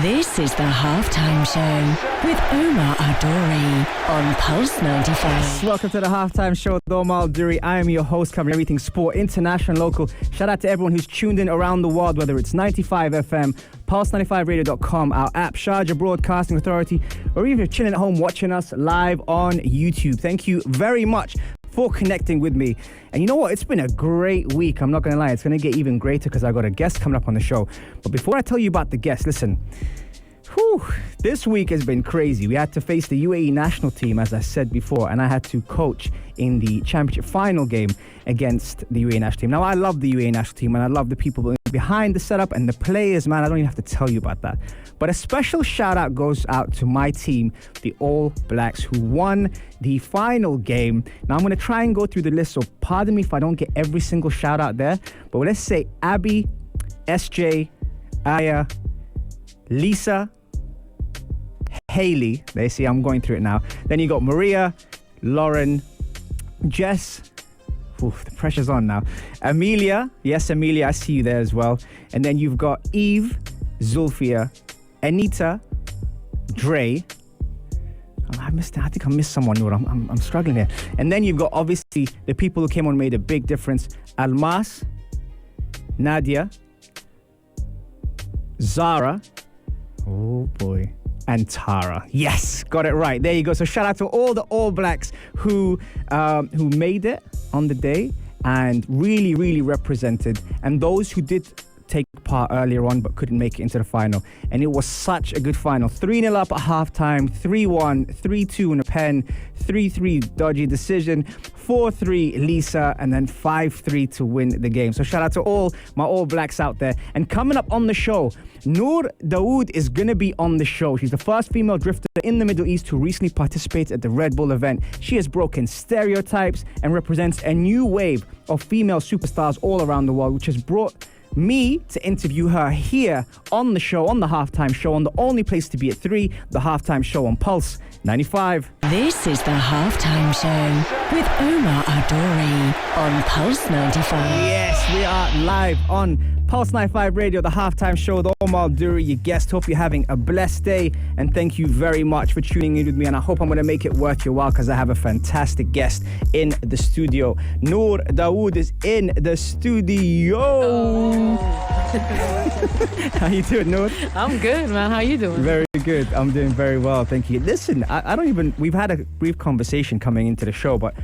This is the Halftime Show with Omar Adori on Pulse 95. Welcome to the Halftime Show with Omar Adori. I am your host, covering everything sport, international, local. Shout out to everyone who's tuned in around the world, whether it's 95 FM, Pulse95Radio.com, our app, Sharjah Broadcasting Authority, or even if you're chilling at home watching us live on YouTube. Thank you very much for connecting with me. And you know what? It's been a great week. I'm not going to lie. It's going to get even greater because I got a guest coming up on the show. But before I tell you about the guest, listen. This week has been crazy. We had to face the UAE national team, as I said before, and I had to coach in the championship final game against the UAE national team. Now, I love the UAE national team, and I love the people behind the setup and the players, man. I don't even have to tell you about that. But a special shout out goes out to my team, the All Blacks, who won the final game. Now, I'm going to try and go through the list, so pardon me if I don't get every single shout out there. But let's say Abby, SJ, Aya, Lisa, Haley. They see I'm going through it now. Then you got Maria, Lauren, Jess. Oof, the pressure's on now. Amelia. Yes, Amelia, I see you there as well. And then you've got Eve, Zulfia, Anita, Dre. I think I missed someone, Noor. I'm struggling here. And then you've got, obviously, the people who came on and made a big difference. Almas, Nadia, Zara. Oh, boy. And Tara. Yes, got it right. There you go. So shout out to all the All Blacks who made it on the day and really, really represented. And those who did take part earlier on but couldn't make it into the final. And it was such a good final. 3-0 up at halftime, 3-1, 3-2 in a pen, 3-3 dodgy decision, 4-3 Lisa, and then 5-3 to win the game. So shout out to all my All Blacks out there. And coming up on the show, Noor Daoud is going to be on the show. She's the first female drifter in the Middle East who recently participated at the Redbull event. She has broken stereotypes and represents a new wave of female superstars all around the world, which has brought me to interview her here on the show, on the Halftime Show, on the only place to be at 3, the Halftime Show on Pulse 95. This is the Halftime Show with Omar Adori on Pulse 95. Yes, we are live on Pulse 95 Radio, the Halftime Show with Omar Adori, your guest. Hope you're having a blessed day, and thank you very much for tuning in with me, and I hope I'm going to make it worth your while because I have a fantastic guest in the studio. Noor Daoud is in the studio. Oh. How you doing, Noor? I'm good, man. How you doing? Very good. I'm doing very well, thank you. Listen, we've had a brief conversation coming into the show, but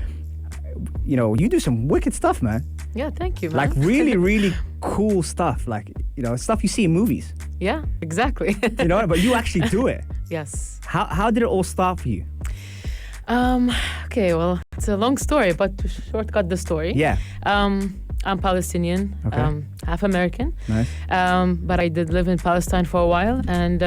you know, you do some wicked stuff, man. Yeah, thank you, man. Like really, really cool stuff. Like, you know, stuff you see in movies. Yeah, exactly. You know, but you actually do it. Yes. How did it all start for you? Okay, well, it's a long story, but to shortcut the story. Yeah. I'm Palestinian, Okay. half American. Nice. But I did live in Palestine for a while, and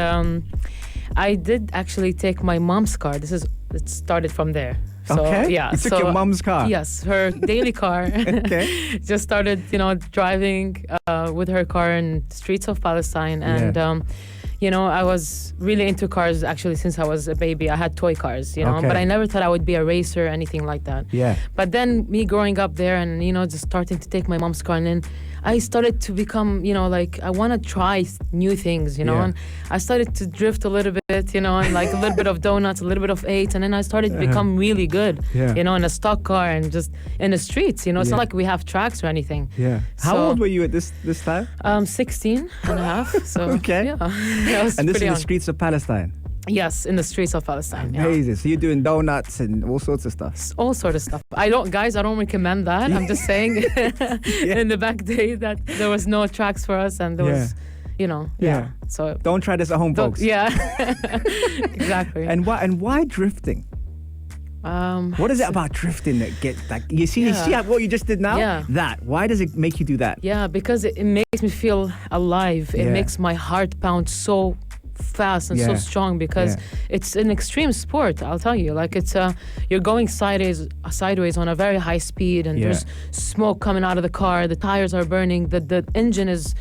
I did actually take my mom's car. It started from there. So, okay. Yeah. You took your mom's car. Yes, her daily car. Okay. Just started, driving with her car in streets of Palestine, and I was really into cars actually since I was a baby. I had toy cars, Okay. but I never thought I would be a racer or anything like that. Yeah. But then me growing up there and, just starting to take my mom's car, and then I started to become, I want to try new things, Yeah. and I started to drift a little bit, and like a little bit of donuts, a little bit of 8, and then I started to become really good, in a stock car and just in the streets, It's not like we have tracks or anything. Yeah. How old were you at this time? 16 and a half. So, Okay. Yeah. And this is the streets of Palestine. Yes, in the streets of Palestine. Amazing. Yeah. So you're doing donuts and all sorts of stuff. All sort of stuff. I don't recommend that. I'm just saying in the back day that there was no tracks for us, and there was, So don't try this at home, folks. Yeah. Exactly. And why drifting? What is it about drifting that gets like you see what you just did now? Yeah. That. Why does it make you do that? Yeah, because it makes me feel alive. It makes my heart pound so fast and so strong because it's an extreme sport. I'll tell you, like it's you're going sideways on a very high speed, and there's smoke coming out of the car. The tires are burning. The engine is,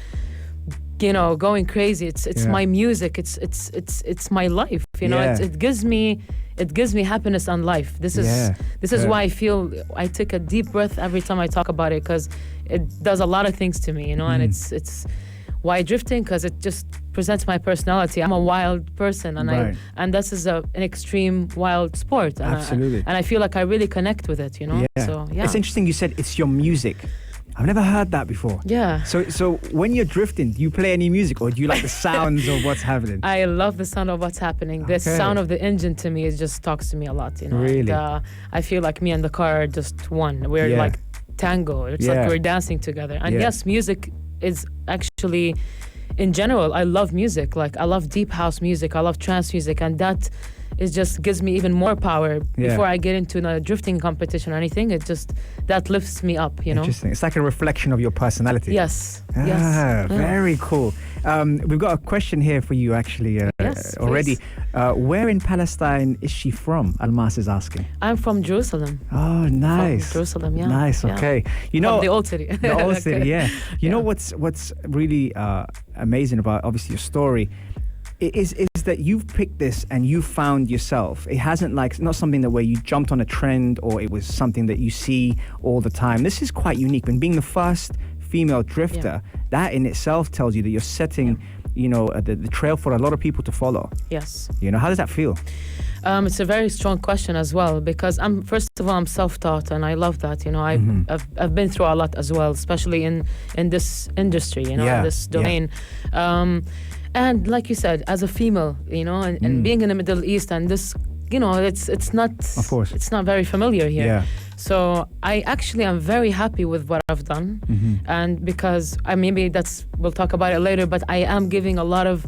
going crazy. It's my music. It's my life. It gives me happiness and life. This is why I feel I take a deep breath every time I talk about it, because it does a lot of things to me. And it's Why drifting? Because it just presents my personality. I'm a wild person, and Right. and this is an extreme wild sport. And Absolutely. and I feel like I really connect with it, you know. Yeah. So yeah. It's interesting you said it's your music. I've never heard that before. Yeah. So when you're drifting, do you play any music or do you like the sounds of what's happening? I love the sound of what's happening. The Okay. sound of the engine to me, it just talks to me a lot, you know. Really? And, I feel like me and the car are just one. We're Yeah. like tango. It's Yeah. like we're dancing together. And Yeah. yes, music is actually, in general, I love music. Like I love deep house music. I love trance music, and that it just gives me even more power Yeah. before I get into a drifting competition or anything. It just that lifts me up, you know. Interesting. It's like a reflection of your personality. Yes. Ah, Yes. Yeah. very cool. We've got a question here for you actually Yes, already. please. Where in Palestine is she from? Almas is asking. I'm from Jerusalem. Oh, nice. From Jerusalem, yeah. Nice, Yeah. okay. You know, From the old city. the old city, Okay. yeah. You know Yeah. what's really amazing about obviously your story is that you've picked this and you found yourself. It hasn't like, it's not something that where you jumped on a trend or it was something that you see all the time. This is quite unique. And being the first female drifter, that in itself tells you that you're setting, you know, the trail for a lot of people to follow. Yes. You know, how does that feel? It's a very strong question as well, because first of all I'm self-taught, and I love that. You know, I've been through a lot as well, especially in this industry. You know, Yeah, in this yeah. domain. And like you said, as a female, you know, and being in the Middle East, and this, you know, it's not, Of course. it's not very familiar here. Yeah. So I actually am very happy with what I've done, and because maybe we'll talk about it later, but I am giving a lot of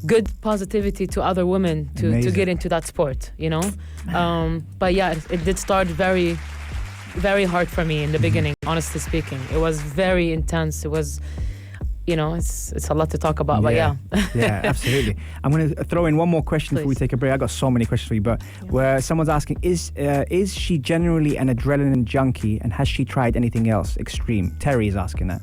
good positivity to other women to Amazing. get into that sport, you know. But yeah, it did start very, very hard for me in the beginning. Honestly speaking, it was very intense. It was, you know, it's a lot to talk about, but yeah. Yeah, absolutely. I'm going to throw in one more question before we Please. take a break. I got so many questions for you, but where someone's asking, is she generally an adrenaline junkie, and has she tried anything else extreme? Terry is asking that.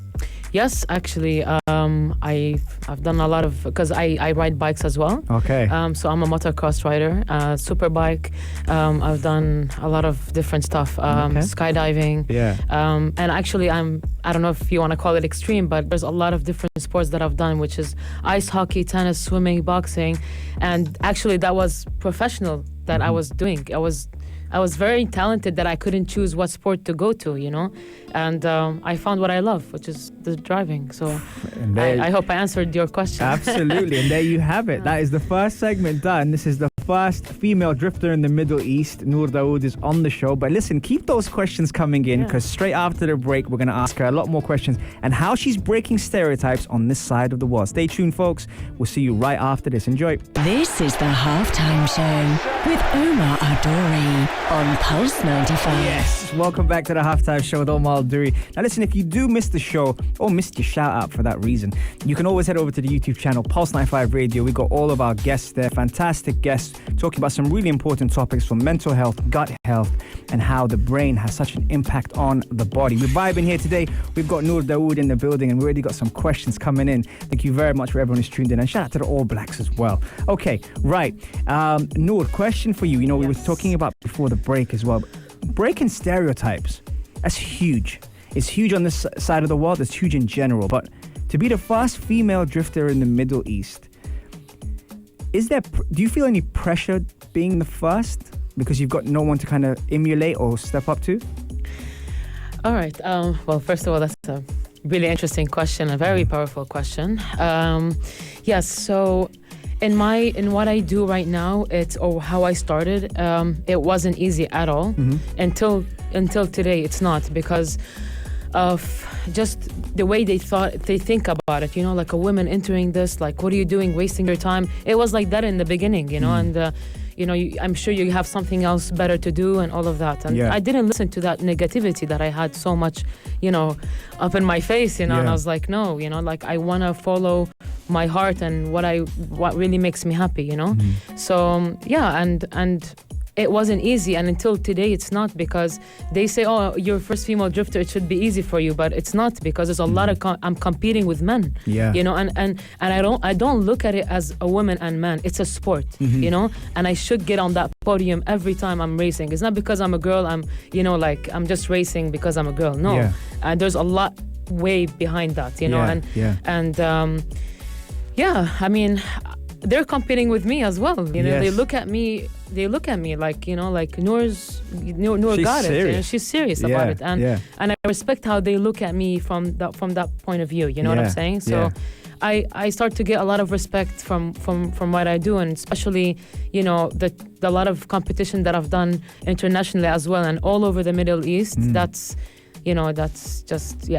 Yes, actually, I've done a lot of, because I ride bikes as well. Okay. So I'm a motocross rider, superbike. I've done a lot of different stuff, skydiving. Yeah. And actually, I don't know if you want to call it extreme, but there's a lot of different sports that I've done, which is ice hockey, tennis, swimming, boxing, and actually that was professional that I was doing. I was very talented that I couldn't choose what sport to go to, you know, and I found what I love, which is the driving. So And there- I hope I answered your question. Absolutely. And there you have it. That is the first segment done. This is the first female drifter in the Middle East. Noor Daoud is on the show. But listen, keep those questions coming in, because straight after the break, we're going to ask her a lot more questions and how she's breaking stereotypes on this side of the world. Stay tuned, folks. We'll see you right after this. Enjoy. This is the halftime show with Omar Adori on Pulse 95. Yes, welcome back to the halftime show with Omar Al-Duri. Now listen, if you do miss the show or missed your shout out for that reason, you can always head over to the YouTube channel Pulse 95 Radio. We got all of our guests there, fantastic guests talking about some really important topics from mental health, gut health, and how the brain has such an impact on the body. We're vibing here today. We've got Noor Daoud in the building, and we already got some questions coming in. Thank you very much for everyone who's tuned in, and shout out to the All Blacks as well. Okay, right. Noor, question for you. You know, we were talking about before the break as well. Breaking stereotypes, that's huge. It's huge on this side of the world. It's huge in general. But to be the first female drifter in the Middle East, do you feel any pressure being the first because you've got no one to kind of emulate or step up to? All right. Well, first of all, that's a really interesting question, a very powerful question. Yes. So, in what I do right now, or how I started, it wasn't easy at all until today. It's not, because of just the way they think about it. You know, like a woman entering this, like, what are you doing, wasting your time? It was like that in the beginning, you know, and. You know, I'm sure you have something else better to do and all of that. And I didn't listen to that negativity that I had so much, you know, up in my face, you know, and I was like, no, you know, like I want to follow my heart and what really makes me happy, you know? So, and it wasn't easy, and until today it's not, because they say, oh, you're first female drifter, it should be easy for you, but it's not, because there's a lot of I'm competing with men, you know, and I don't look at it as a woman and man. It's a sport, you know, and I should get on that podium every time I'm racing. It's not because I'm a girl, I'm just racing because I'm a girl. No, there's a lot way behind that, you know. And I mean, they're competing with me as well. You know, they look at me like, you know, like Noor got it. You know, she's serious about it, and I respect how they look at me from that point of view. You know what I'm saying? So I start to get a lot of respect from what I do, and especially, you know, the lot of competition that I've done internationally as well, and all over the Middle East. That's, you know, that's just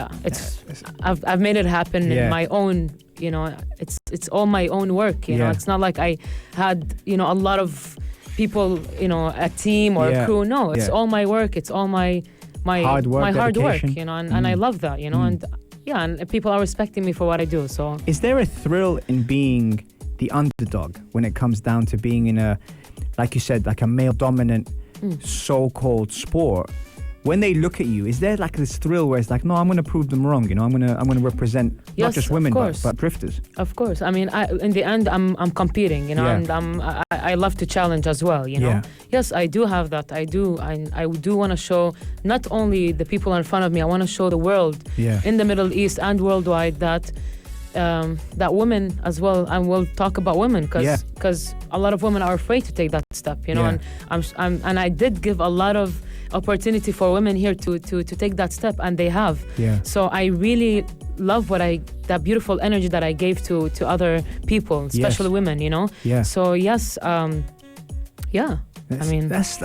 I've made it happen in my own. You know, it's all my own work. You know, it's not like I had, you know, a lot of people, you know, a team or a crew. No, it's all my work. It's all my hard work. You know, and I love that. You know, and people are respecting me for what I do. So, is there a thrill in being the underdog when it comes down to being in a, like you said, like a male-dominant so-called sport? When they look at you, is there like this thrill where it's like, no, I'm going to prove them wrong, you know, I'm going to represent not just women but drifters? Of course. I mean, in the end, I'm competing, you know, and I love to challenge as well, you know. Yes, I do have that. I do want to show not only the people in front of me, I want to show the world in the Middle East and worldwide that women as well, and we'll talk about women because a lot of women are afraid to take that step, you know, and I did give a lot of opportunity for women here to take that step, and they have. So I really love that beautiful energy that I gave to other people, especially women, you know. So I mean, that's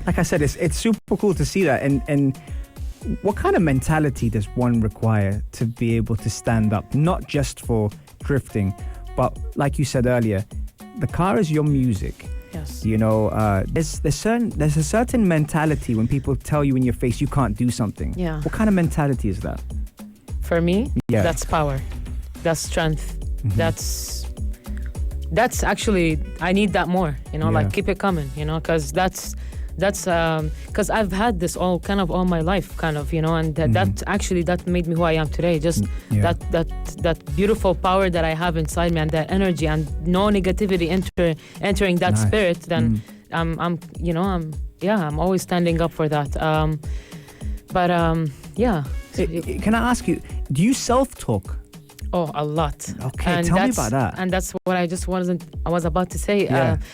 like I said, it's super cool to see that. And what kind of mentality does one require to be able to stand up, not just for drifting, but like you said earlier, the car is your music. Yes. You know, there's a certain mentality when people tell you in your face you can't do something. Yeah. What kind of mentality is that? For me, that's power. That's strength. That's actually, I need that more, you know, like keep it coming, you know, because that's because I've had this all my life, kind of, you know, and that made me who I am today. Just that beautiful power that I have inside me, and that energy, and no negativity entering that spirit. Then I'm always standing up for that. Can I ask you, do you self-talk? Oh, a lot. Okay, and tell me about that. And that's what I was about to say.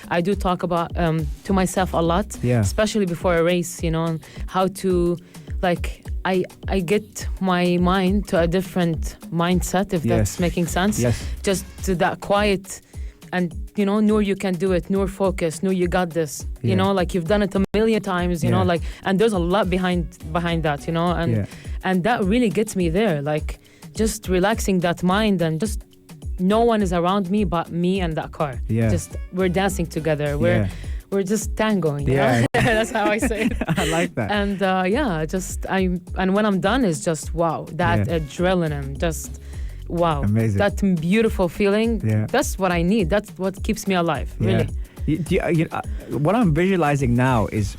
I do talk about to myself a lot, especially before a race, you know, how to, like, I get my mind to a different mindset, if that's making sense. Just to that quiet, and, you know, Noor, you can do it. Noor, focus. Noor, you got this. You know, like, you've done it a million times, you know, like, and there's a lot behind that, you know, and that really gets me there, like, just relaxing that mind, and just no one is around me but me and that car. Just we're dancing together. We're just tangoing. You know? That's how I say it. I like that. And and when I'm done, it's just wow, that adrenaline, just wow, amazing. That beautiful feeling. That's what I need. That's what keeps me alive. Really. What I'm visualizing now is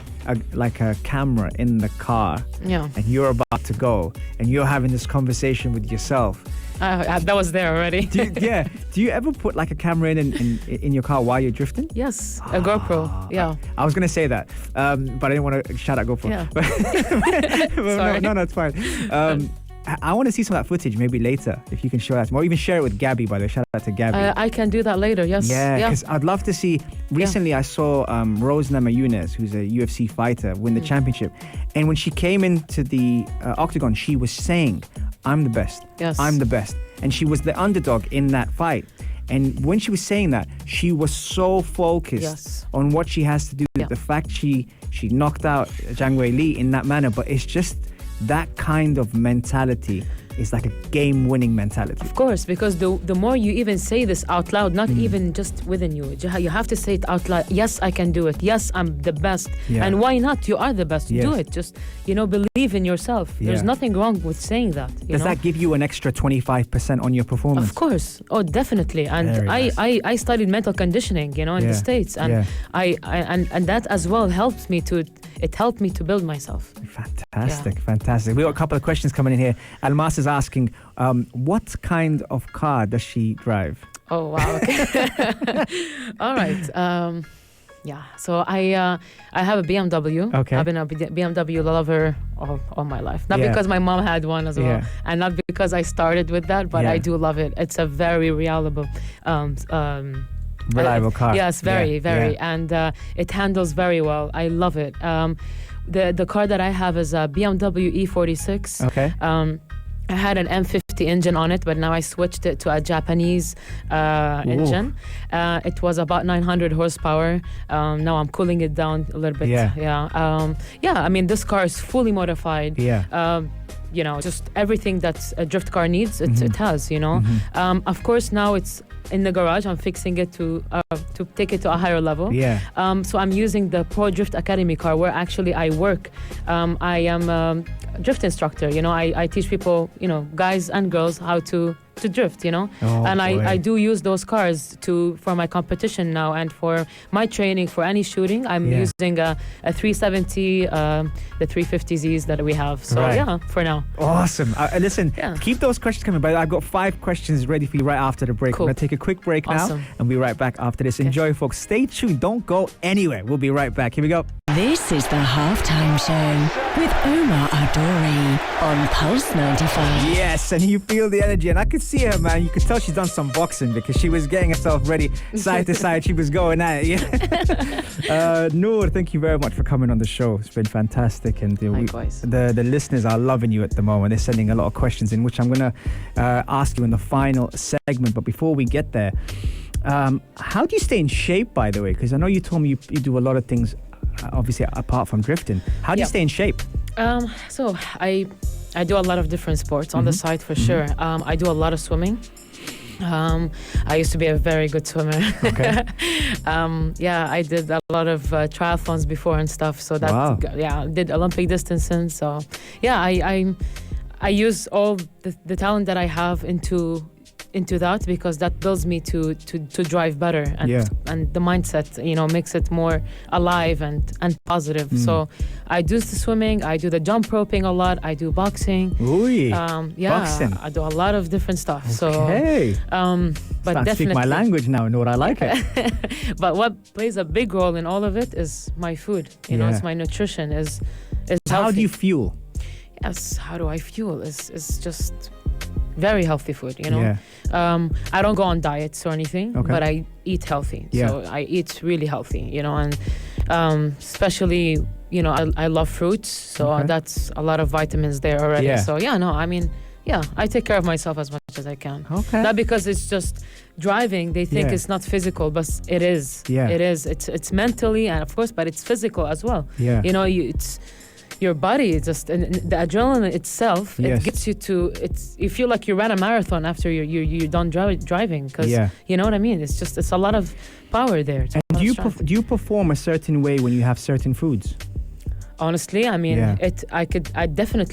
like a camera in the car, and you're about to go, and you're having this conversation with yourself. That was there already. Do you ever put like a camera in your car while you're drifting? Yes, a GoPro. I was gonna say that, but I didn't want to shout out GoPro. Sorry. No, it's fine. I want to see some of that footage maybe later, if you can show that, or even share it with Gabby, by the way. Shout out to Gabby. I can do that later, yes. Because I'd love to see. Recently I saw Rose Namajunas, who's a UFC fighter, win the championship, and when she came into the octagon, she was saying, I'm the best. I'm the best. And she was the underdog in that fight. And when she was saying that, she was so focused on what she has to do. The fact she knocked out Zhang Wei Li in that manner, but it's just that kind of mentality is like a game-winning mentality. Of course, because the more you even say this out loud, not even just within you, you have to say it out loud. Yes, I can do it. Yes, I'm the best. And why not? You are the best. Do it. Just, you know, believe in yourself. There's nothing wrong with saying that. Does that give you an extra 25% on your performance? Of course. Oh, definitely. And I studied mental conditioning, you know, in the States, and and that as well helped me to build myself. Fantastic. We got a couple of questions coming in here. Almas is asking, what kind of car does she drive? Oh, wow. Okay. All right. Yeah, so I have a BMW. Okay. I've been a BMW lover all my life. Not Yeah. because my mom had one as well, Yeah. and not because I started with that, but Yeah. I do love it. It's a very reliable, Reliable car. Yes, very, Yeah, very, yeah. and it handles very well. I love it. The car that I have is a BMW E46. Okay. I had an M50 engine on it, but now I switched it to a Japanese engine. It was about 900 horsepower. Now I'm cooling it down a little bit. Yeah. I mean, this car is fully modified. Yeah. Just everything that a drift car needs, it has, Of course, now it's in the garage. I'm fixing it to take it to a higher level. Yeah. So I'm using the Pro Drift Academy car where actually I work. I am a drift instructor. I teach people, guys and girls how to drift, Oh, and boy. I do use those cars for my competition now, and for my training for any shooting. I'm Yeah. using a 370, the 350Zs that we have. So Right. yeah, for now. Awesome. Listen, Yeah. keep those questions coming, but I've got 5 questions ready for you right after the break. Cool. We're going to take a quick break Awesome. now, and we'll be right back after this. Enjoy, folks. Stay tuned. Don't go anywhere. We'll be right back. Here we go. This is the halftime show with Omar Adori on Pulse 95. Yes, and you feel the energy, and I could see her, man. You could tell she's done some boxing because she was getting herself ready side to side. She was going at it. Yeah. Noor, thank you very much for coming on the show. It's been fantastic, and Likewise. the listeners are loving you at the moment. They're sending a lot of questions in, which I'm going to ask you in the final segment. But before we get there, how do you stay in shape, by the way? Because I know you told me you do a lot of things, obviously apart from drifting. How do you Yeah. stay in shape? So I do a lot of different sports on the side for sure. I do a lot of swimming. I used to be a very good swimmer. Okay. I did a lot of triathlons before and stuff. So that, Wow. I did Olympic distancing. So yeah, I use all the talent that I have into that, because that builds me to drive better, and Yeah. and the mindset makes it more alive and positive. So I do the swimming, I do the jump roping a lot, I do boxing. Ooh, boxing. I do a lot of different stuff. Hey. So but Start to speak my definitely language now, Noor. I like it. but what plays a big role in all of it is my food. Yeah. It's my nutrition is How healthy. do you fuel? Yes, how do I fuel? It's just very healthy food, Yeah. I don't go on diets or anything, Okay. but I eat healthy. Yeah. So I eat really healthy, and especially, I love fruits, so Okay. that's a lot of vitamins there already. Yeah. So I take care of myself as much as I can. Okay. Not because it's just driving, they think Yeah. it's not physical, but it is. Yeah. It is. It's mentally, and of course, but it's physical as well. Yeah. It's your body, and the adrenaline itself, Yes. it gets you to, you feel like you ran a marathon after you're done driving, because Yeah. you know what I mean. It's a lot of power there. It's a And lot do of you strength. do you perform a certain way when you have certain foods? Honestly, I mean, Yeah.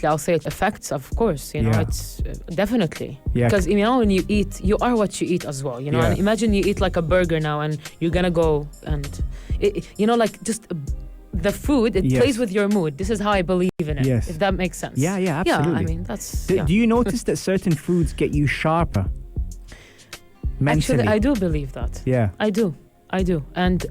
I'll say it affects, of course, Yeah. it's definitely. Yeah. Because, when you eat, you are what you eat as well, Yeah. And imagine you eat like a burger now, and you're gonna go and, the food, it Yes. plays with your mood. This is how I believe in it, Yes. if that makes sense. Yeah, yeah, Yeah, absolutely. I mean, that's... Do, yeah. do you notice that certain foods get you sharper mentally? Actually, I do believe that. Yeah. I do. And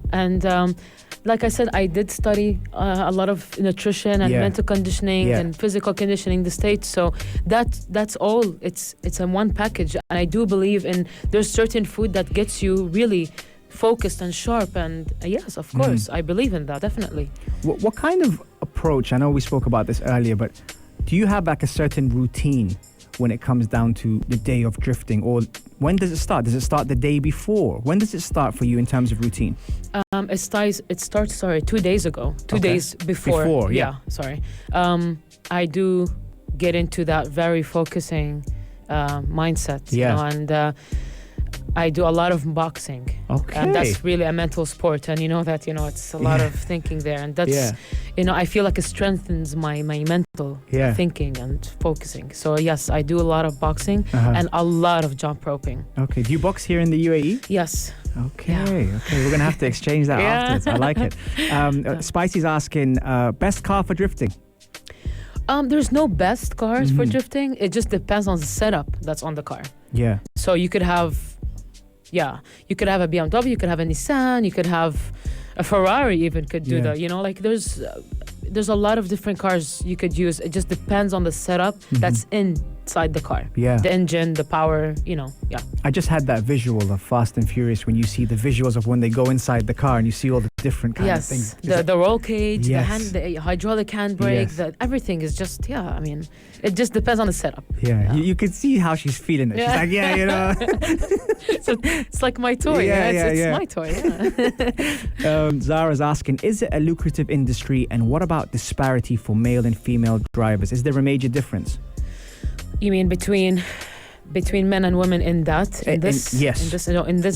like I said, I did study a lot of nutrition and Yeah. mental conditioning Yeah. and physical conditioning in the States. So that's all. It's in one package. And I do believe there's certain food that gets you really focused and sharp. And yes, of course, I believe in that, definitely. What kind of approach? I know we spoke about this earlier, but do you have like a certain routine when it comes down to the day of drifting, or when does it start? Does it start the day before? When does it start for you in terms of routine? It starts 2 days ago. 2 Okay. days before. Before, yeah. Sorry. I do get into that very focusing mindset. Yeah. And I do a lot of boxing. Okay. And that's really a mental sport. And it's a lot Yeah. of thinking there. And that's, Yeah. I feel like it strengthens my mental Yeah. thinking and focusing. So yes, I do a lot of boxing and a lot of jump roping. Okay. Do you box here in the UAE? Yes. Okay. Yeah. Okay. We're gonna have to exchange that Yeah. afterwards. I like it. Spicy's asking, best car for drifting. There's no best cars for drifting. It just depends on the setup that's on the car. Yeah. So you could have a BMW, you could have a Nissan, you could have A Ferrari even could do Yeah. that. You know, like there's a lot of different cars you could use. It just depends on the setup that's inside the car. Yeah. The engine, the power, you know, yeah. I just had that visual of Fast and Furious when you see the visuals of when they go inside the car and you see all the different kind of things. The roll cage, Yes. the hydraulic handbrake, Yes. everything is just, I mean, it just depends on the setup. Yeah, you could see how she's feeling it. She's Yeah. like, yeah, you know. So it's like my toy. It's my toy. Yeah. Zara's asking, is it a lucrative industry, and what about disparity for male and female drivers? Is there a major difference? You mean between men and women in this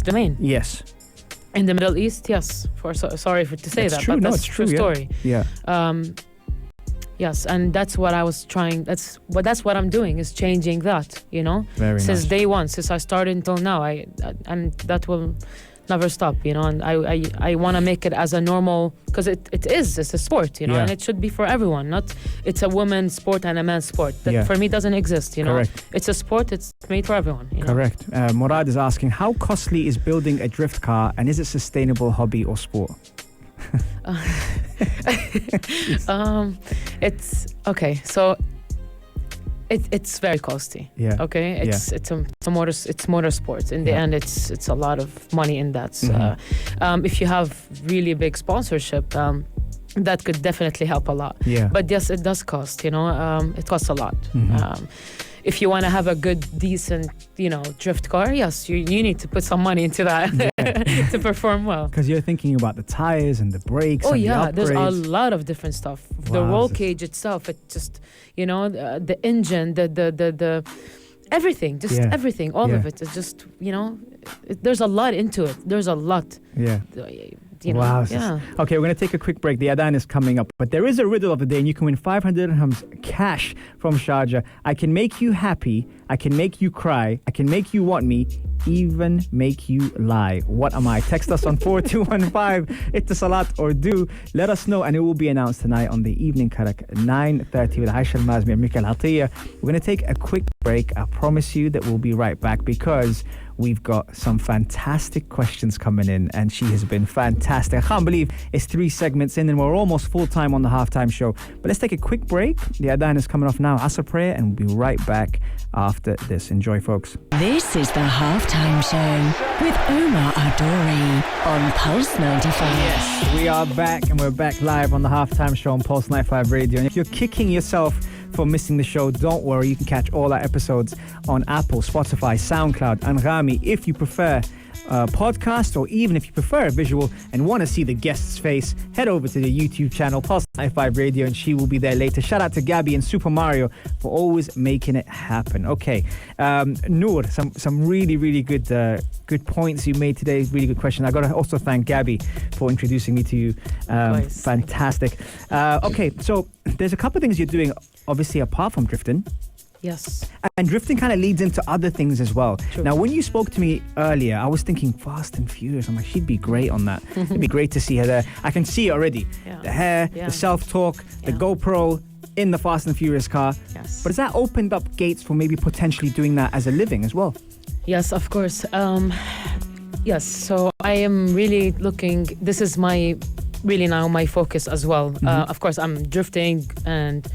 domain? Yes. In the Middle East, yes. Sorry to say That's that, true. but No, that's it's true true, story. Yeah. Yes, and that's what I was trying. That's what I'm doing, is changing that. You know, Very since nice. day one, since I started until now, and that will never stop. You know, and I want to make it as a normal, because it's a sport. You know, Yeah. and it should be for everyone. Not it's a women's sport and a man's sport. That for me doesn't exist. You know, Correct. It's a sport. It's made for everyone. You know? Correct. Murad is asking, how costly is building a drift car, and is it sustainable hobby or sport? It's okay. So it's very costly. Yeah. Okay. It's motorsports. In the end, it's a lot of money in that. So, if you have really big sponsorship, that could definitely help a lot. Yeah. But yes, it does cost. You know, it costs a lot. If you want to have a good, decent, drift car, yes, you need to put some money into that to perform well. Because you're thinking about the tires and the brakes. Oh and yeah, the there's a upgrades. lot of different stuff. The Wow. roll cage itself, it just, the engine, the everything, just everything, all of it is just, there's a lot into it. There's a lot. Yeah. Wow. sis. Yeah. Okay, we're going to take a quick break. The Adhan is coming up. But there is a riddle of the day, and you can win 500 dirhams cash from Sharjah. I can make you happy. I can make you cry. I can make you want me. Even make you lie. What am I? Text us on 4215. Ittisalat or do. Let us know, and it will be announced tonight on the evening karak 9:30 with Aisha Al-Mazmi and Mikael Atiyah. We're going to take a quick break. I promise you that we'll be right back, because we've got some fantastic questions coming in, and she has been fantastic. I can't believe it's 3 segments in and we're almost full-time on the halftime show. But let's take a quick break. The Adhan is coming off now. Asr prayer, and we'll be right back after this. Enjoy, folks. This is the halftime show with Omar Adori on Pulse 95. Yes, we are back, and we're back live on the halftime show on Pulse 95 Radio. And if you're kicking yourself for missing the show, don't worry. You can catch all our episodes on Apple, Spotify, SoundCloud, and Rami. If you prefer podcast, or even if you prefer a visual and want to see the guest's face, head over to the YouTube channel Pulse 95 Radio, and she will be there later. Shout out to Gabby and Super Mario for always making it happen. Okay, Noor, some really good points you made today. Really good question. I got to also thank Gabby for introducing me to you. Fantastic. Okay, so there's a couple of things you're doing, obviously, apart from drifting. Yes. And drifting kind of leads into other things as well. True. Now, when you spoke to me earlier, I was thinking Fast and Furious. I'm like, she'd be great on that. It'd be great to see her there. I can see it already. Yeah. The hair, Yeah. the self-talk, the Yeah. GoPro in the Fast and Furious car. Yes. But has that opened up gates for maybe potentially doing that as a living as well? Yes, of course. Yes, so I am really looking, this is really now my focus as well. Of course, I'm drifting and,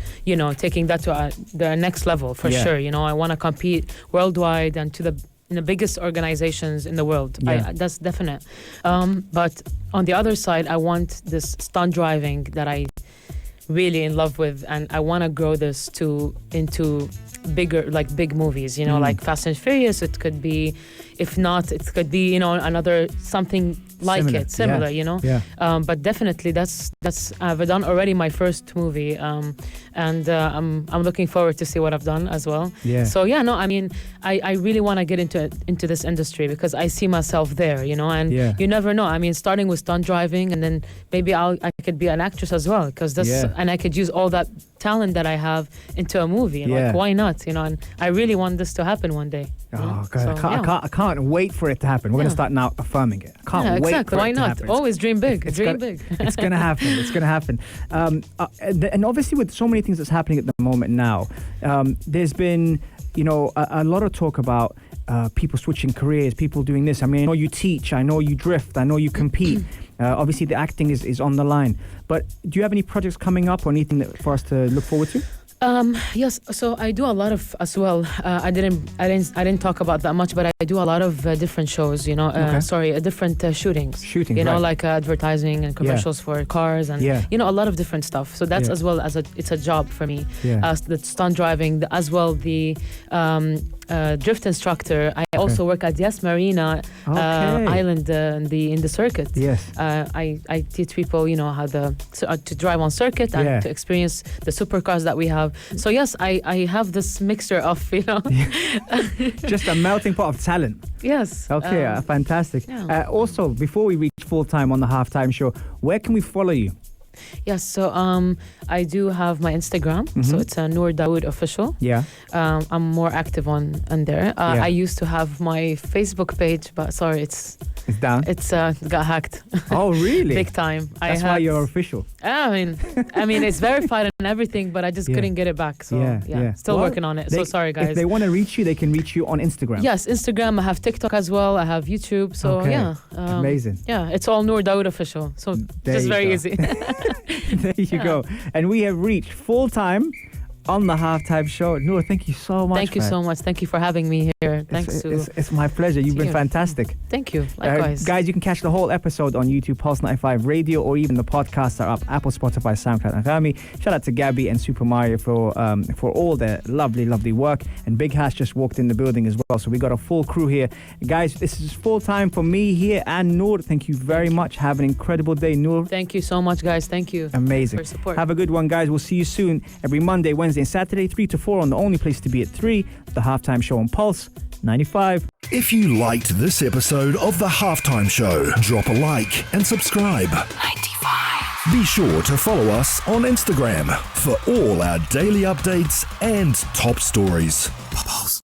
taking that to the next level for sure. I want to compete worldwide and in the biggest organizations in the world. Yeah. That's definite. But on the other side, I want this stunt driving that I really in love with, and I want to grow this into bigger, like big movies, like Fast and Furious. It could be, if not, it could be, another something like similar, Yeah. But definitely that's I've done already my first movie, and I'm looking forward to see what I've done as well. Yeah. So I really want to get into this industry, because I see myself there, and you never know. Starting with stunt driving, and then maybe I could be an actress as well, because and I could use all that talent that I have into a movie. Like, why not? And I really want this to happen one day. Oh, God. So, I can't wait for it to happen. We're going to start now affirming it. I can't wait for Why it to not? happen. Always dream big. Dream big. It's going to happen. It's going to happen. And obviously, with so many things that's happening at the moment now, there's been, a lot of talk about people switching careers, people doing this. I mean, I know you teach, I know you drift, I know you compete. Obviously, the acting is on the line. But do you have any projects coming up or anything for us to look forward to? Yes, so I do a lot of as well. I didn't talk about that much, but I do a lot of different shows. Different shootings. Shootings, you know, right. like advertising and commercials for cars and a lot of different stuff. So that's as well as it's a job for me. The stunt driving, as well the drift instructor. I also work at Yes Marina Island in the circuit. Yes. I teach people, how to drive on circuit and to experience the supercars that we have. So yes, I have this mixture of, just a melting pot of talent. Yes. Okay, fantastic. Yeah. Also, before we reach full time on the halftime show, where can we follow you? Yes, so I do have my Instagram, so it's Noor Daoud official. Yeah. I'm more active on there. I used to have my Facebook page, but sorry, it's down. It's got hacked. Oh, really? Big time. That's why you're official. I mean, it's verified and everything, but I just couldn't get it back. So still working on it. So sorry, guys. If they want to reach you, they can reach you on Instagram. Yes, Instagram. I have TikTok as well. I have YouTube. So amazing. Yeah, it's all Noor Daoud official. So just very easy. There you go. And we have reached full time on the halftime show. Noor, thank you so much. Thank you so much. Thank you for having me here. It's my pleasure. You've been fantastic. Thank you. Likewise. Guys, you can catch the whole episode on YouTube, Pulse 95 Radio, or even the podcasts are up, Apple, Spotify, SoundCloud, and Rami. Shout out to Gabby and Super Mario for all their lovely, lovely work. And Big Hash just walked in the building as well. So we got a full crew here. Guys, this is full time for me here and Noor. Thank you very much. Have an incredible day, Noor. Thank you so much, guys. Thank you. Amazing. For support. Have a good one, guys. We'll see you soon every Monday, Wednesday, and Saturday, 3 to 4 on the only place to be at 3, the halftime show on Pulse 95. If you liked this episode of The Halftime Show, drop a like and subscribe. 95. Be sure to follow us on Instagram for all our daily updates and top stories. Pulse.